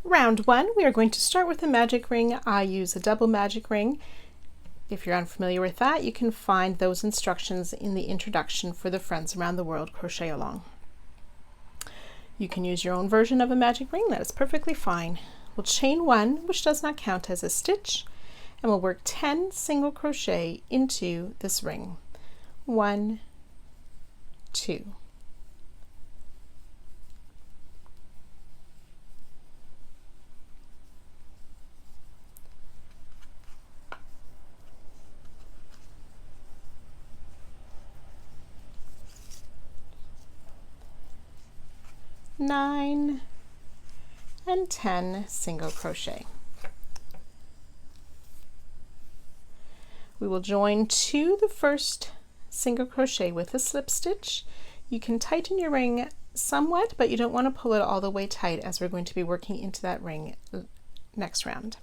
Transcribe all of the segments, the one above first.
Round 1, we are going to start with a magic ring. I use a double magic ring. If you're unfamiliar with that, you can find those instructions in the introduction for the Friends Around the World Crochet Along. You can use your own version of a magic ring, that is perfectly fine. We'll chain 1, which does not count as a stitch, and we'll work 10 single crochet into this ring. 1, 2. 9 and 10 single crochet. We will join to the first single crochet with a slip stitch. You can tighten your ring somewhat, but you don't want to pull it all the way tight as we're going to be working into that ring next round.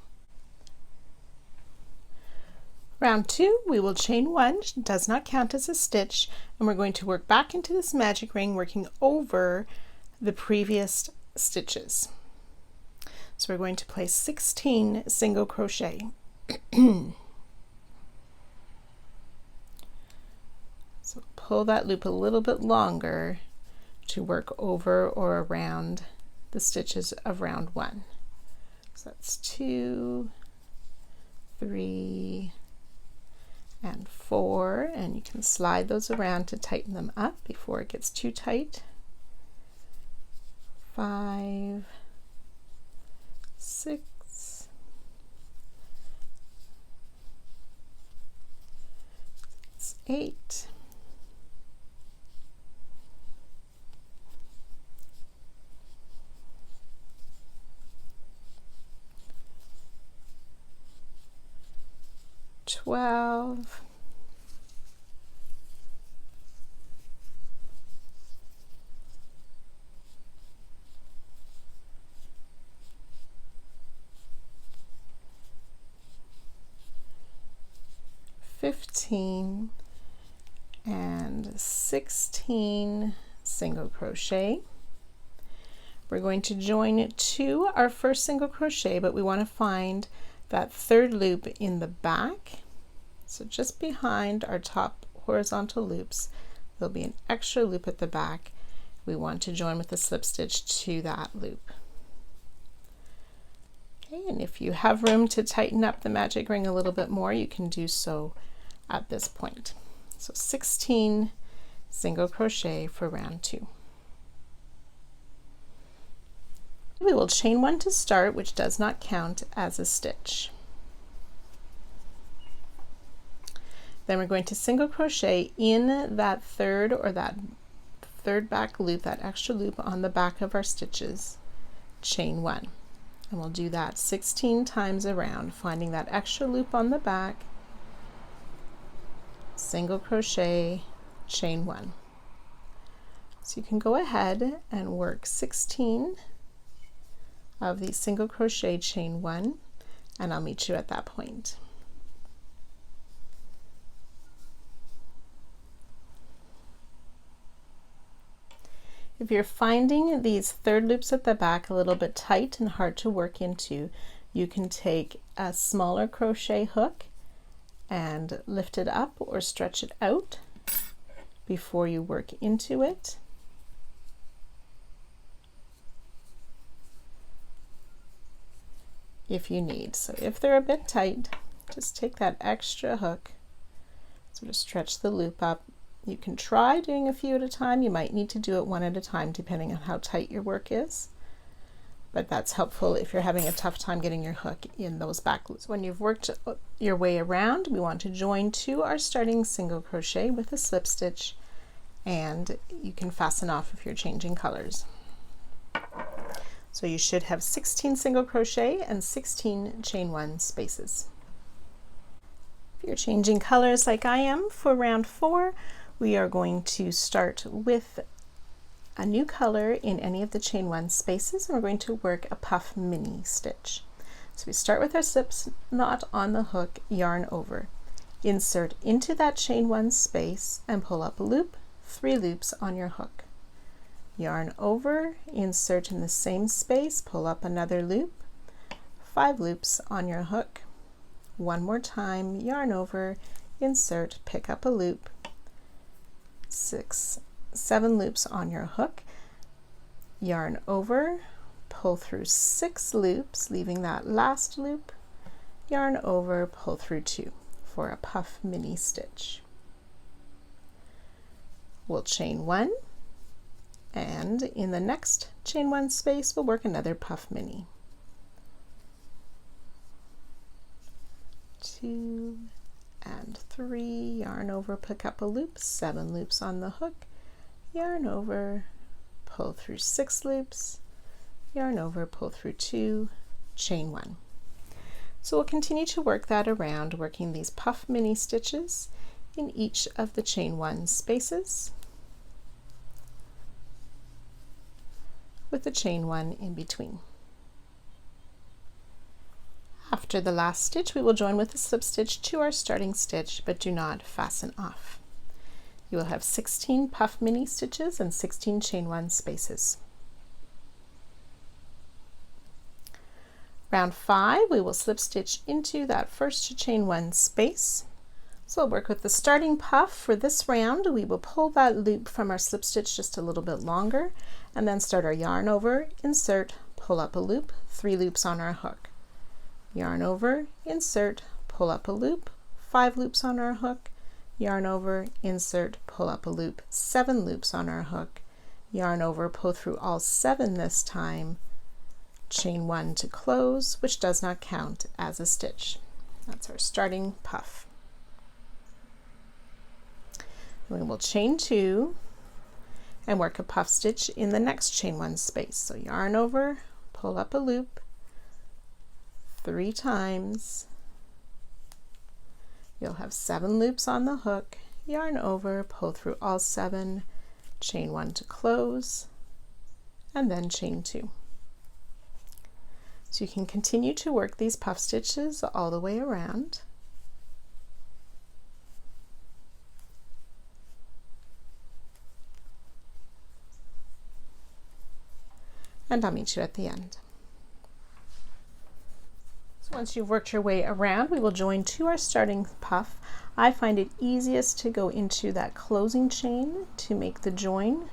Round 2, we will chain 1, does not count as a stitch, and we're going to work back into this magic ring, working over the previous stitches. So we're going to place 16 single crochet. So pull that loop a little bit longer to work over or around the stitches of round 1. So that's 2, 3, and 4, and you can slide those around to tighten them up before it gets too tight. 5, 6, 8, 12, 15 and 16 single crochet. We're going to join to our first single crochet, but we want to find that third loop in the back. So just behind our top horizontal loops, there'll be an extra loop at the back. We want to join with a slip stitch to that loop. Okay, and if you have room to tighten up the magic ring a little bit more, you can do so at this point. So 16 single crochet for round 2. We will chain 1 to start, which does not count as a stitch. Then we're going to single crochet in that third back loop, that extra loop on the back of our stitches, chain 1. And we'll do that 16 times around, finding that extra loop on the back, single crochet, chain 1. So you can go ahead and work 16 of the single crochet, chain 1, and I'll meet you at that point. If you're finding these third loops at the back a little bit tight and hard to work into, you can take a smaller crochet hook and lift it up or stretch it out before you work into it. If you need. So if they're a bit tight, just take that extra hook, sort of stretch the loop up. You can try doing a few at a time. You might need to do it one at a time depending on how tight your work is. But that's helpful if you're having a tough time getting your hook in those back loops. When you've worked your way around, we want to join to our starting single crochet with a slip stitch, and you can fasten off if you're changing colors. So you should have 16 single crochet and 16 chain 1 spaces. If you're changing colors like I am for round 4, we are going to start with a new color in any of the chain 1 spaces, and we're going to work a puff mini stitch. So we start with our slip knot on the hook, yarn over, insert into that chain 1 space and pull up a loop, 3 loops on your hook. yarn over, insert in the same space, pull up another loop, 5 loops on your hook, one more time, yarn over, insert, pick up a loop, 7 loops on your hook, yarn over, pull through 6 loops, leaving that last loop, yarn over, pull through 2 for a puff mini stitch. We'll chain 1, and in the next chain 1 space we'll work another puff mini. 2 and 3, yarn over, pick up a loop, 7 loops on the hook, yarn over, pull through 6 loops, yarn over, pull through 2, chain 1. So we'll continue to work that around, working these puff mini stitches in each of the chain 1 spaces with the chain 1 in between. After the last stitch, we will join with a slip stitch to our starting stitch, but do not fasten off. You will have 16 puff mini stitches and 16 chain 1 spaces. Round 5, we will slip stitch into that first chain 1 space. So we'll work with the starting puff. For this round, we will pull that loop from our slip stitch just a little bit longer, and then start our yarn over, insert, pull up a loop, 3 loops on our hook. Yarn over, insert, pull up a loop, 5 loops on our hook, yarn over, insert, pull up a loop, 7 loops on our hook, yarn over, pull through all 7 this time, chain 1 to close, which does not count as a stitch. That's our starting puff. We will chain 2 and work a puff stitch in the next chain 1 space. So yarn over, pull up a loop 3 times. You'll have 7 loops on the hook, yarn over, pull through all 7, chain 1 to close, and then chain 2. So you can continue to work these puff stitches all the way around. And I'll meet you at the end. So once you've worked your way around, we will join to our starting puff. I find it easiest to go into that closing chain to make the join.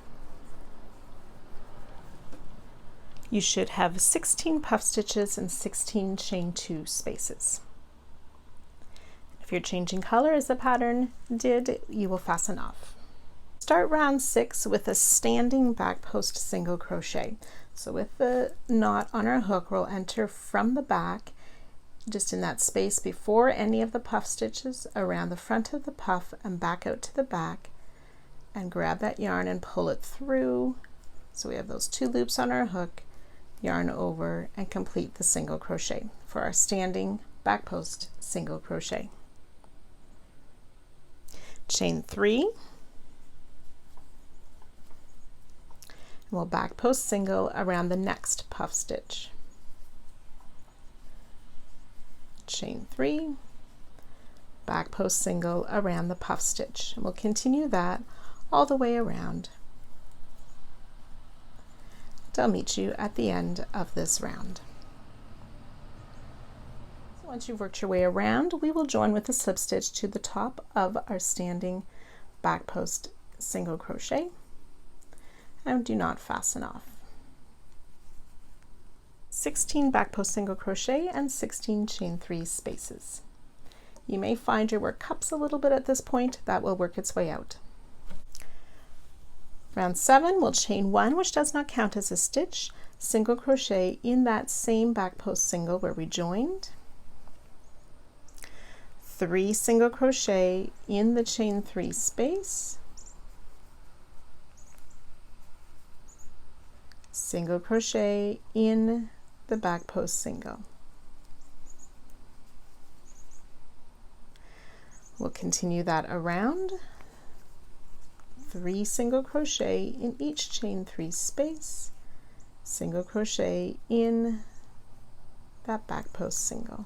You should have 16 puff stitches and 16 chain 2 spaces. If you're changing color as the pattern did, you will fasten off. Start round 6 with a standing back post single crochet. So with the knot on our hook, we'll enter from the back, just in that space before any of the puff stitches, around the front of the puff and back out to the back, and grab that yarn and pull it through. So we have those 2 loops on our hook, yarn over, and complete the single crochet for our standing back post single crochet. Chain 3. We'll back post single around the next puff stitch. Chain 3, back post single around the puff stitch, and we'll continue that all the way around. I'll meet you at the end of this round. So once you've worked your way around, we will join with a slip stitch to the top of our standing back post single crochet, and do not fasten off. 16 back post single crochet and 16 chain 3 spaces. You may find your work cups a little bit at this point. That will work its way out. Round 7, we'll chain 1, which does not count as a stitch, single crochet in that same back post single where we joined, 3 single crochet in the chain 3 space, single crochet in the back post single. We'll continue that around, 3 single crochet in each chain 3 space, single crochet in that back post single.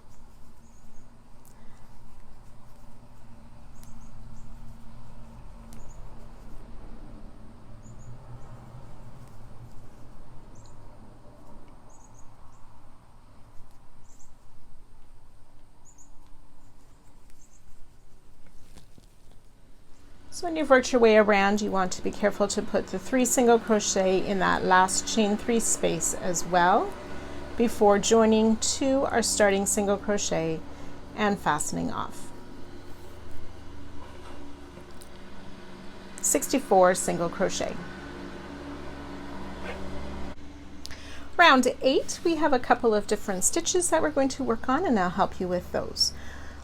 So when you've worked your way around, you want to be careful to put the 3 single crochet in that last chain 3 space as well before joining to our starting single crochet and fastening off. 64 single crochet. Round 8, we have a couple of different stitches that we're going to work on, and I'll help you with those.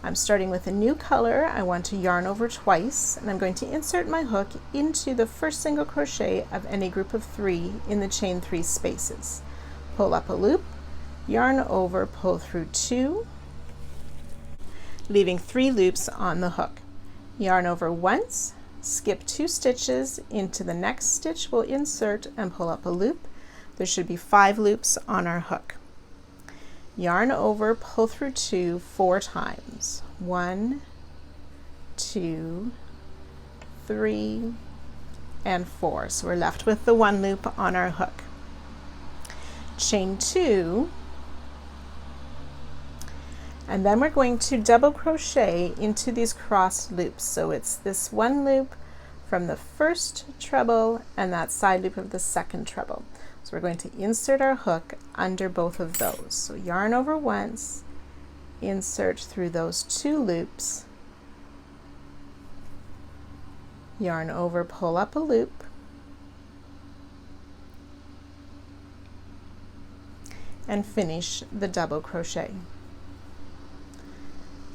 I'm starting with a new color. I want to yarn over twice, and I'm going to insert my hook into the first single crochet of any group of 3 in the chain 3 spaces. Pull up a loop, yarn over, pull through 2, leaving 3 loops on the hook. Yarn over once, skip 2 stitches into the next stitch, we'll insert and pull up a loop. There should be 5 loops on our hook. Yarn over, pull through 2 4 times. 1, 2, 3, and 4. So we're left with the 1 loop on our hook. Chain 2, and then we're going to double crochet into these crossed loops. So it's this 1 loop from the first treble and that side loop of the second treble. So we're going to insert our hook under both of those. So yarn over once, insert through those 2 loops, yarn over, pull up a loop, and finish the double crochet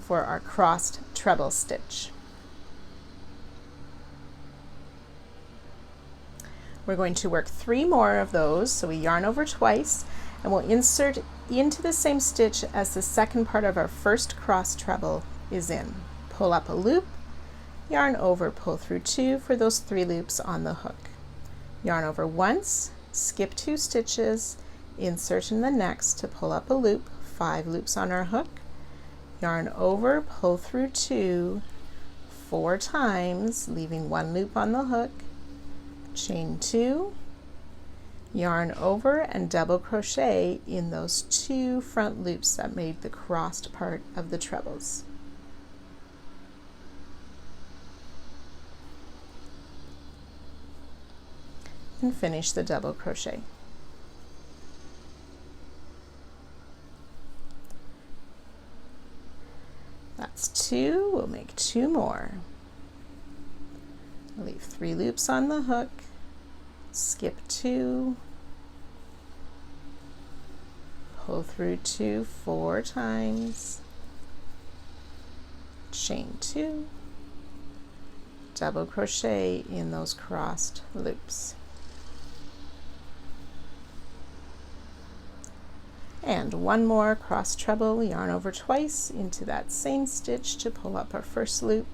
for our crossed treble stitch. We're going to work 3 more of those, so we yarn over twice and we'll insert into the same stitch as the second part of our first cross treble is in. Pull up a loop, yarn over, pull through 2 for those 3 loops on the hook. Yarn over once, skip 2 stitches, insert in the next to pull up a loop, 5 loops on our hook. Yarn over, pull through 2 4 times, leaving 1 loop on the hook. Chain 2, yarn over, and double crochet in those 2 front loops that made the crossed part of the trebles. And finish the double crochet. That's 2, we'll make 2 more. Leave 3 loops on the hook, skip 2, pull through 2 4 times, chain 2, double crochet in those crossed loops. And 1 more cross treble, yarn over twice into that same stitch to pull up our first loop,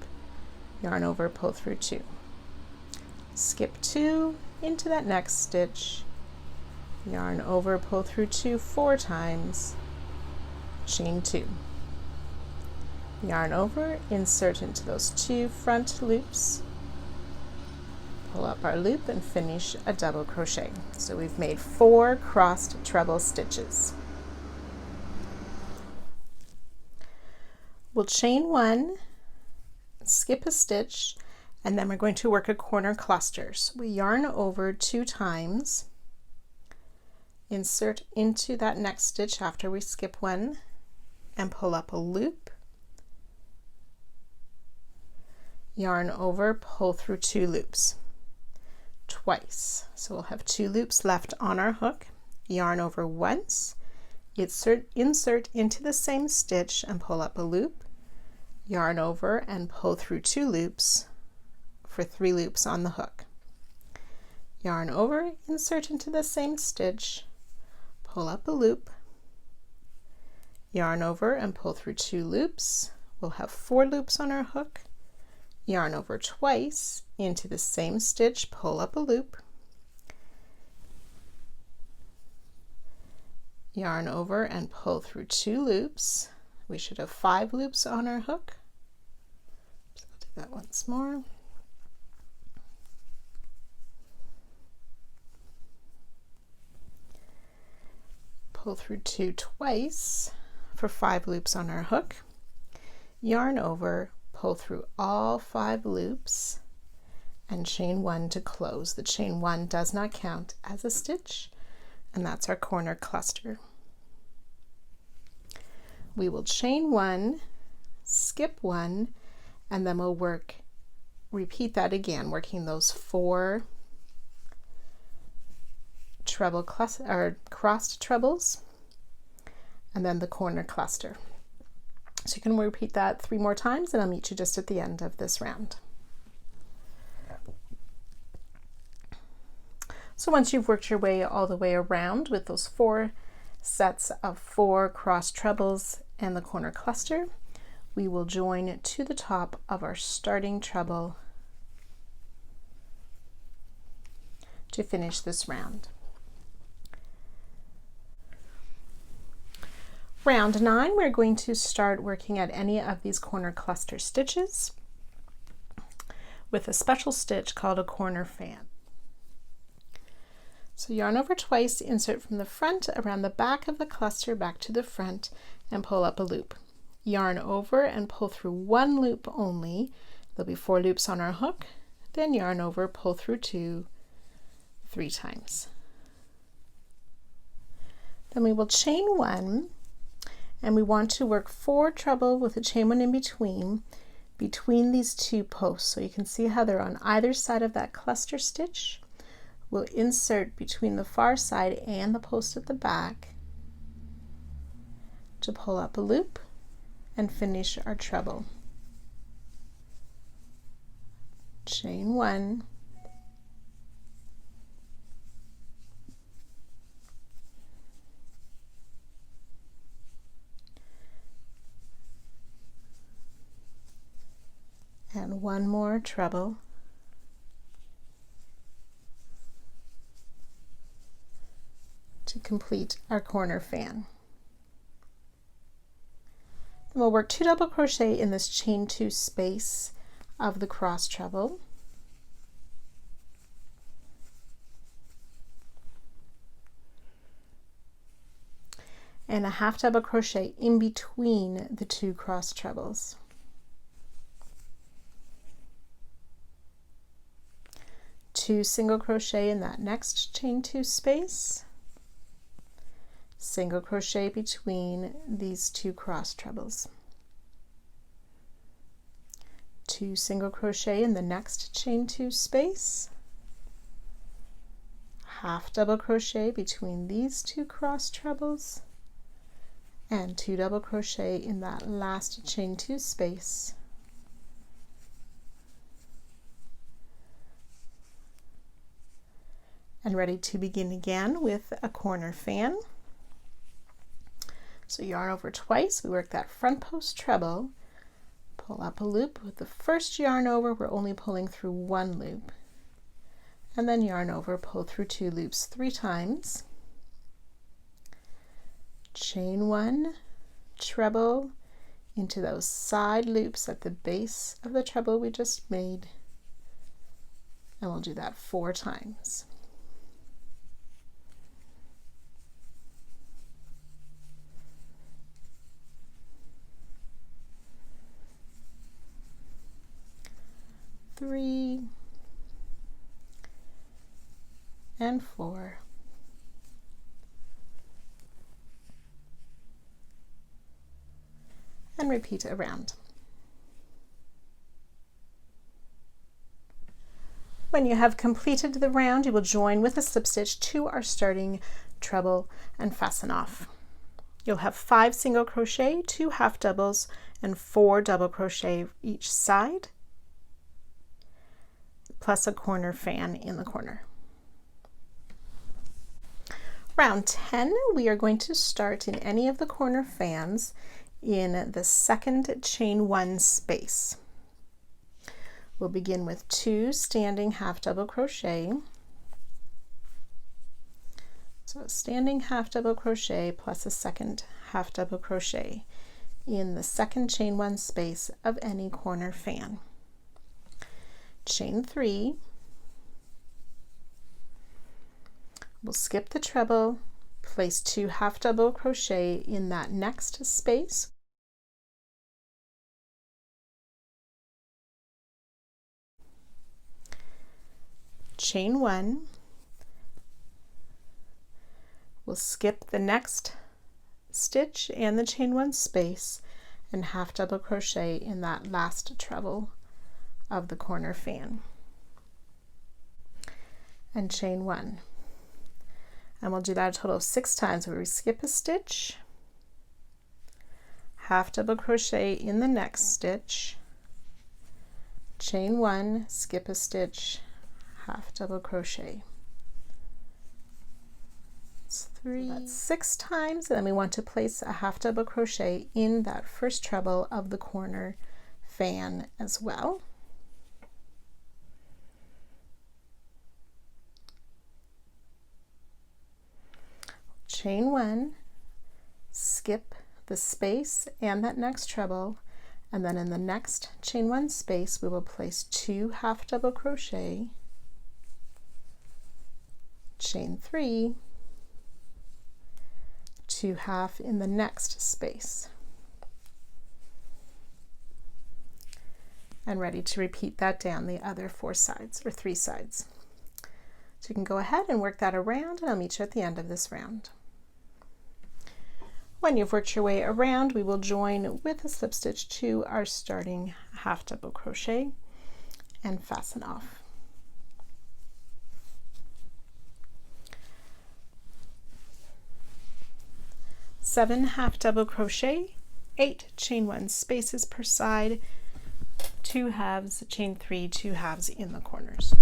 yarn over, pull through 2. Skip 2 into that next stitch, yarn over, pull through 2 4 times, chain 2. Yarn over, insert into those 2 front loops, pull up our loop, and finish a double crochet. So we've made 4 crossed treble stitches. We'll chain 1, skip a stitch, and then we're going to work a corner cluster. So we yarn over 2 times, insert into that next stitch after we skip 1, and pull up a loop, yarn over, pull through 2 loops twice. So we'll have 2 loops left on our hook, yarn over once, insert into the same stitch and pull up a loop, yarn over and pull through 2 loops for 3 loops on the hook. Yarn over, insert into the same stitch, pull up a loop, yarn over and pull through 2 loops. We'll have 4 loops on our hook, yarn over twice into the same stitch, pull up a loop, yarn over and pull through 2 loops. We should have 5 loops on our hook. So I'll do that once more. Pull through 2 twice for 5 loops on our hook, yarn over, pull through all 5 loops, and chain 1 to close. The chain 1 does not count as a stitch, and that's our corner cluster. We will chain 1, skip 1, and then we'll repeat that again, working those 4 treble crossed trebles, and then the corner cluster. So you can repeat that 3 more times, and I'll meet you just at the end of this round. So once you've worked your way all the way around with those 4 sets of 4 cross trebles and the corner cluster, we will join to the top of our starting treble to finish this round. Round 9, we're going to start working at any of these corner cluster stitches with a special stitch called a corner fan. So yarn over twice, insert from the front around the back of the cluster back to the front, and pull up a loop. Yarn over and pull through 1 loop only. There'll be 4 loops on our hook, then yarn over, pull through 2 3 times. Then we will chain 1, and we want to work 4 treble with a chain 1 in between these 2 posts. So you can see how they're on either side of that cluster stitch. We'll insert between the far side and the post at the back to pull up a loop and finish our treble. Chain 1, and 1 more treble, to complete our corner fan. And we'll work 2 double crochet in this chain 2 space of the cross treble, and a half double crochet in between the 2 cross trebles. 2 single crochet in that next chain 2 space, single crochet between these 2 cross trebles, 2 single crochet in the next chain 2 space, half double crochet between these 2 cross trebles, and 2 double crochet in that last chain 2 space, and ready to begin again with a corner fan. So yarn over twice, we work that front post treble, pull up a loop. With the first yarn over, we're only pulling through 1 loop, and then yarn over, pull through 2 loops 3 times, chain 1, treble into those side loops at the base of the treble we just made, and we'll do that 4 times. Three and 4, and repeat around. When you have completed the round, you will join with a slip stitch to our starting treble and fasten off. You'll have 5 single crochet, 2 half doubles, and 4 double crochet each side, plus a corner fan in the corner. Round 10, we are going to start in any of the corner fans in the second chain 1 space. We'll begin with 2 standing half double crochet. So a standing half double crochet plus a second half double crochet in the second chain 1 space of any corner fan. Chain 3, we'll skip the treble, place 2 half double crochet in that next space, chain 1, we'll skip the next stitch and the chain 1 space and half double crochet in that last treble of the corner fan, and chain 1, and we'll do that a total of 6 times where we skip a stitch, half double crochet in the next stitch, chain 1, skip a stitch, half double crochet. It's 3, so that's 6 times, and then we want to place a half double crochet in that first treble of the corner fan as well. Chain 1, skip the space and that next treble, and then in the next chain 1 space we will place 2 half double crochet, chain 3, 2 half in the next space, and ready to repeat that down the other 4 sides or 3 sides. So you can go ahead and work that around, and I'll meet you at the end of this round. When you've worked your way around, we will join with a slip stitch to our starting half double crochet and fasten off. Seven half double crochet, 8 chain 1 spaces per side, 2 halves, chain 3, 2 halves in the corners.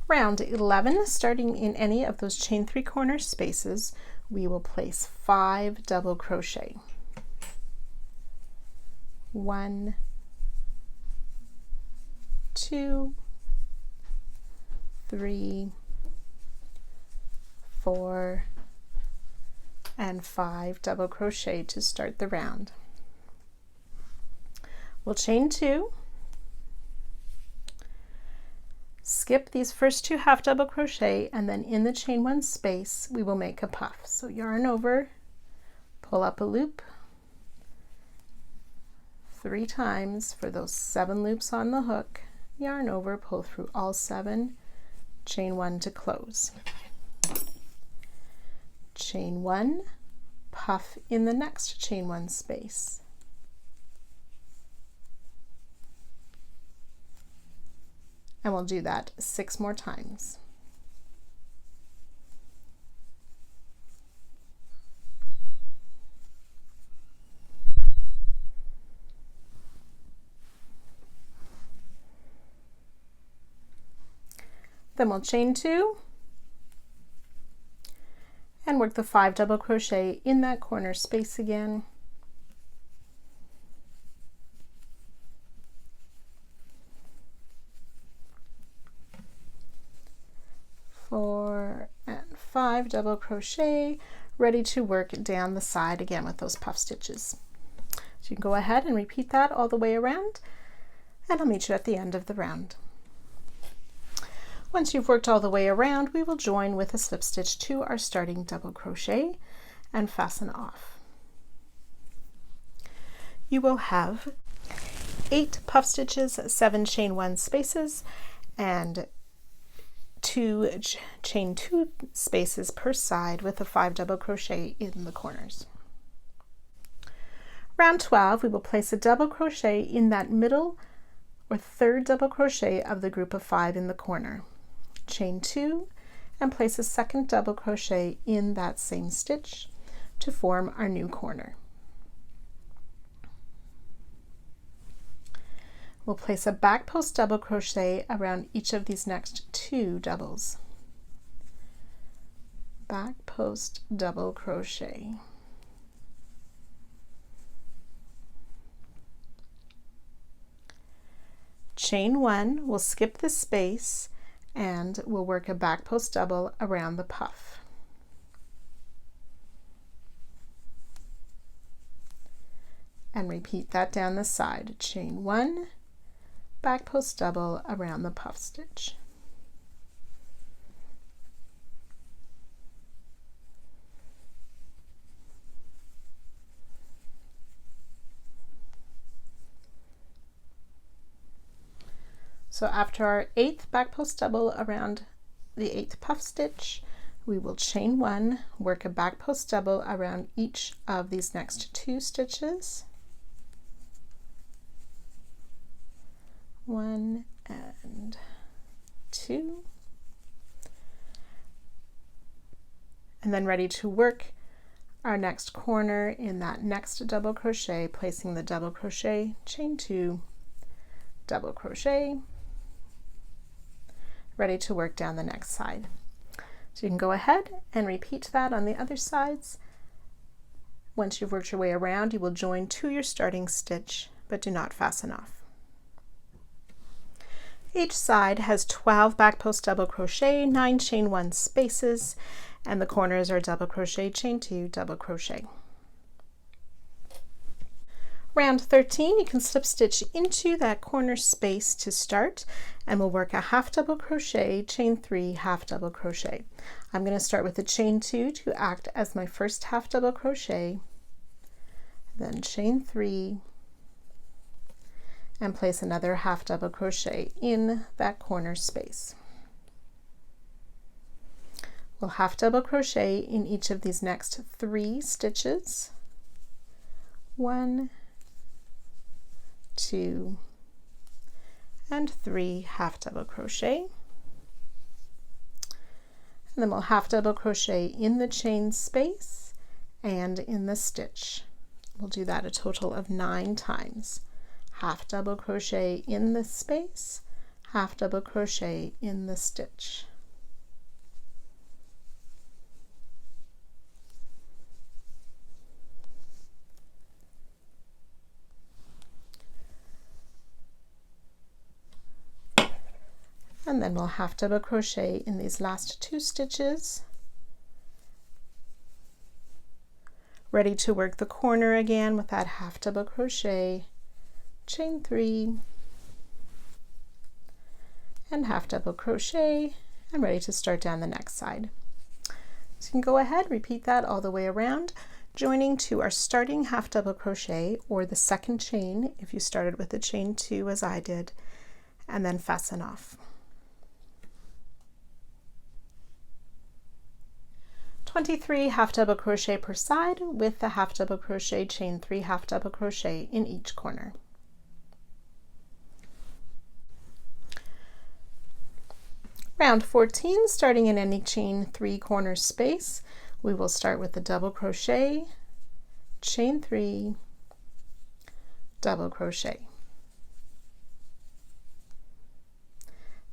Round 11, starting in any of those chain 3 corner spaces, we will place 5 double crochet. 1, 2, 3, 4, and 5 double crochet to start the round. We'll chain 2, skip these first 2 half double crochet, and then in the chain 1 space we will make a puff. So yarn over, pull up a loop 3 times for those 7 loops on the hook, yarn over, pull through all 7, chain 1 to close, chain 1, puff in the next chain 1 space, and we'll do that 6 more times. Then we'll chain 2 and work the 5 double crochet in that corner space again. 4 and 5 double crochet, ready to work down the side again with those puff stitches. So you can go ahead and repeat that all the way around, and I'll meet you at the end of the round. Once you've worked all the way around, we will join with a slip stitch to our starting double crochet and fasten off. You will have 8 puff stitches, 7 chain 1 spaces, and 2 chain 2 spaces per side with a 5 double crochet in the corners. Round 12, we will place a double crochet in that middle or third double crochet of the group of 5 in the corner. Chain 2 and place a second double crochet in that same stitch to form our new corner. We'll place a back post double crochet around each of these next 2 doubles. Back post double crochet. Chain 1, we'll skip the space and we'll work a back post double around the puff. And repeat that down the side. Chain 1, back post double around the puff stitch. So after our 8th back post double around the 8th puff stitch, we will chain 1, work a back post double around each of these next 2 stitches. 1 and 2. And then ready to work our next corner in that next double crochet, placing the double crochet, chain 2, double crochet, ready to work down the next side. So you can go ahead and repeat that on the other sides. Once you've worked your way around, you will join to your starting stitch, but do not fasten off. Each side has 12 back post double crochet, 9 chain 1 spaces, and the corners are double crochet, chain 2, double crochet. Round 13, you can slip stitch into that corner space to start, and we'll work a half double crochet, chain 3, half double crochet. I'm going to start with a chain 2 to act as my first half double crochet, then chain 3, and place another half double crochet in that corner space. We'll half double crochet in each of these next 3 stitches. 1, 2, and 3 half double crochet, and then we'll half double crochet in the chain space and in the stitch. We'll do that a total of 9 times. Half double crochet in the space, half double crochet in the stitch. And then we'll half double crochet in these last 2 stitches, ready to work the corner again with that half double crochet, chain 3, and half double crochet, and ready to start down the next side. So you can go ahead, repeat that all the way around, joining to our starting half double crochet or the second chain if you started with a chain 2 as I did, and then fasten off. 23 half double crochet per side with the half double crochet, chain 3 half double crochet in each corner. Round 14, starting in any chain 3 corner space, we will start with the double crochet, chain 3, double crochet.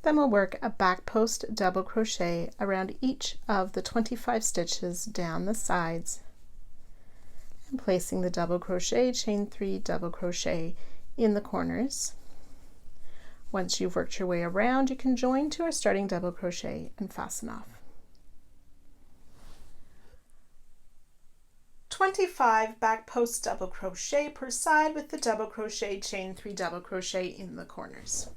Then we'll work a back post double crochet around each of the 25 stitches down the sides, and placing the double crochet, chain 3, double crochet in the corners. Once you've worked your way around, you can join to our starting double crochet and fasten off. 25 back post double crochet per side with the double crochet, chain 3, double crochet in the corners.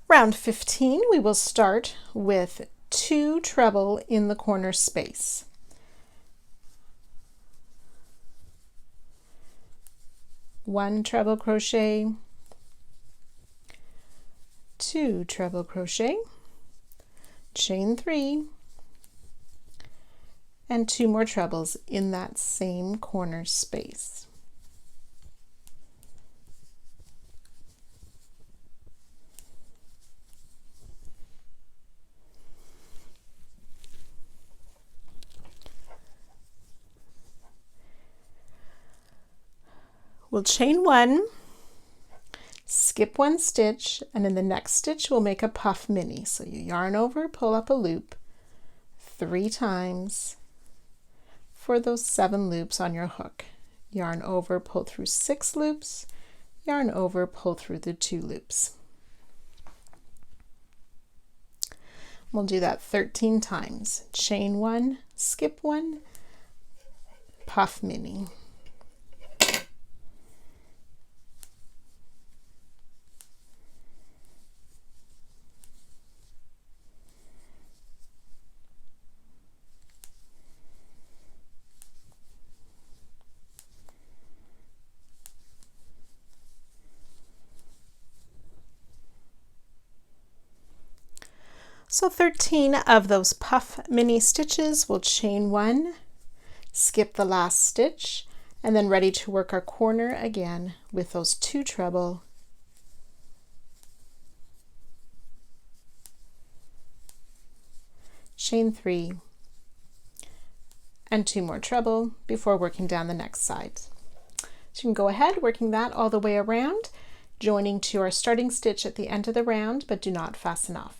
Round 15, we will start with 2 treble in the corner space. One treble crochet, 2 treble crochet, chain 3, and 2 more trebles in that same corner space. We'll chain 1, skip 1 stitch, and in the next stitch we'll make a puff mini. So you yarn over, pull up a loop 3 times for those 7 loops on your hook. Yarn over, pull through 6 loops, yarn over, pull through the 2 loops. We'll do that 13 times. Chain 1, skip 1, puff mini. So 13 of those puff mini stitches, we'll chain 1, skip the last stitch, and then ready to work our corner again with those 2 treble, chain 3, and 2 more treble before working down the next side. So you can go ahead working that all the way around, joining to our starting stitch at the end of the round, but do not fasten off.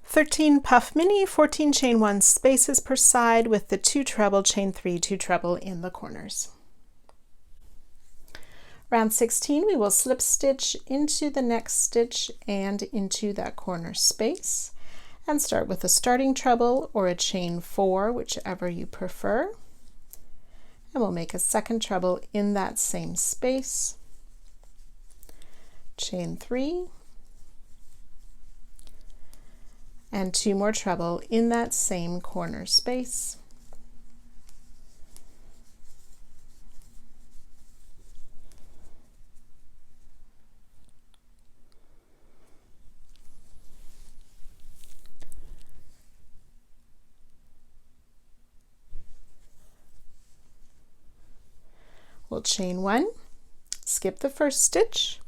"13 puff mini, 14 chain 1 spaces per side with the 2 treble, chain 3, 2 treble in the corners. Round 16, we will slip stitch into the next stitch and into that corner space, and start with a starting treble or a chain 4, whichever you prefer. And we'll make a second treble in that same space, chain 3, and 2 more treble in that same corner space. We'll chain 1, skip the first stitch.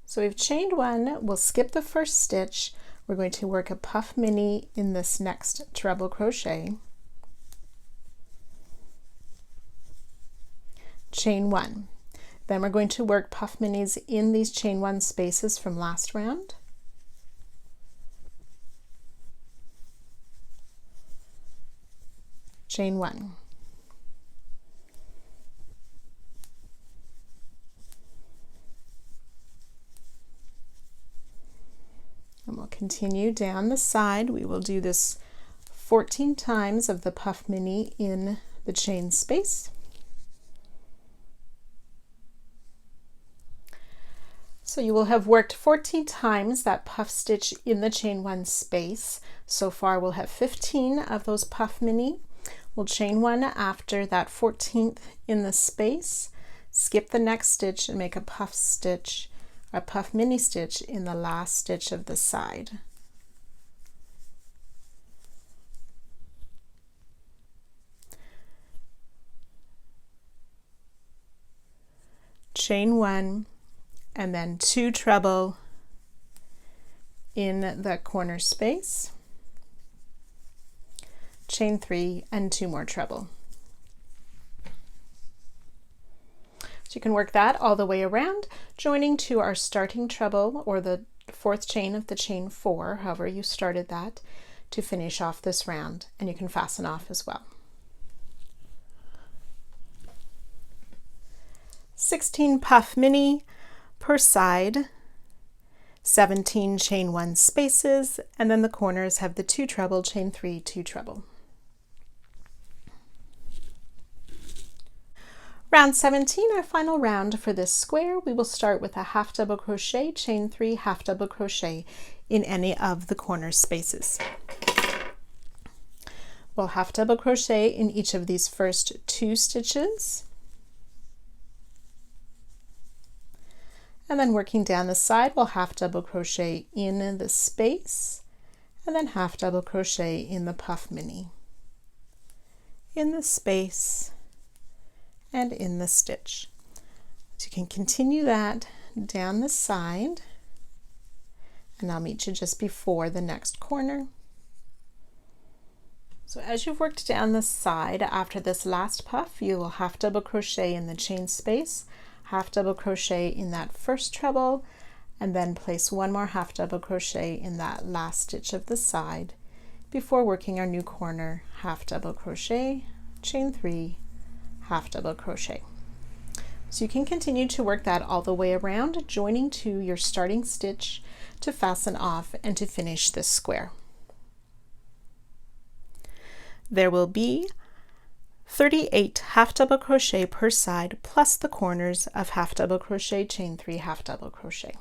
So we've chained 1, we'll skip the first stitch. We're going to work a puff mini in this next treble crochet, chain 1. Then we're going to work puff minis in these chain 1 spaces from last round, chain 1. And we'll continue down the side. We will do this 14 times of the puff mini in the chain space. So you will have worked 14 times that puff stitch in the chain 1 space. So far we'll have 15 of those puff mini. We'll chain 1 after that 14th in the space, skip the next stitch and make a puff stitch, a puff mini stitch in the last stitch of the side. Chain 1 and then 2 treble in the corner space, chain 3 and 2 more treble. So you can work that all the way around, joining to our starting treble or the 4th chain of the chain 4, however you started that, to finish off this round, and you can fasten off as well. 16 puff mini per side, 17 chain 1 spaces, and then the corners have the 2 treble, chain 3, 2 treble. Round 17, our final round for this square, we will start with a half double crochet, chain 3, half double crochet in any of the corner spaces. We'll half double crochet in each of these first 2 stitches, and then working down the side, we'll half double crochet in the space, and then half double crochet in the puff mini, in the space, and in the stitch. So you can continue that down the side, and I'll meet you just before the next corner. So as you've worked down the side, after this last puff, you will half double crochet in the chain space, half double crochet in that first treble, and then place 1 more half double crochet in that last stitch of the side before working our new corner, half double crochet, chain 3, half double crochet. So you can continue to work that all the way around, joining to your starting stitch to fasten off and to finish this square. There will be 38 half double crochet per side plus the corners of half double crochet, chain 3, half double crochet.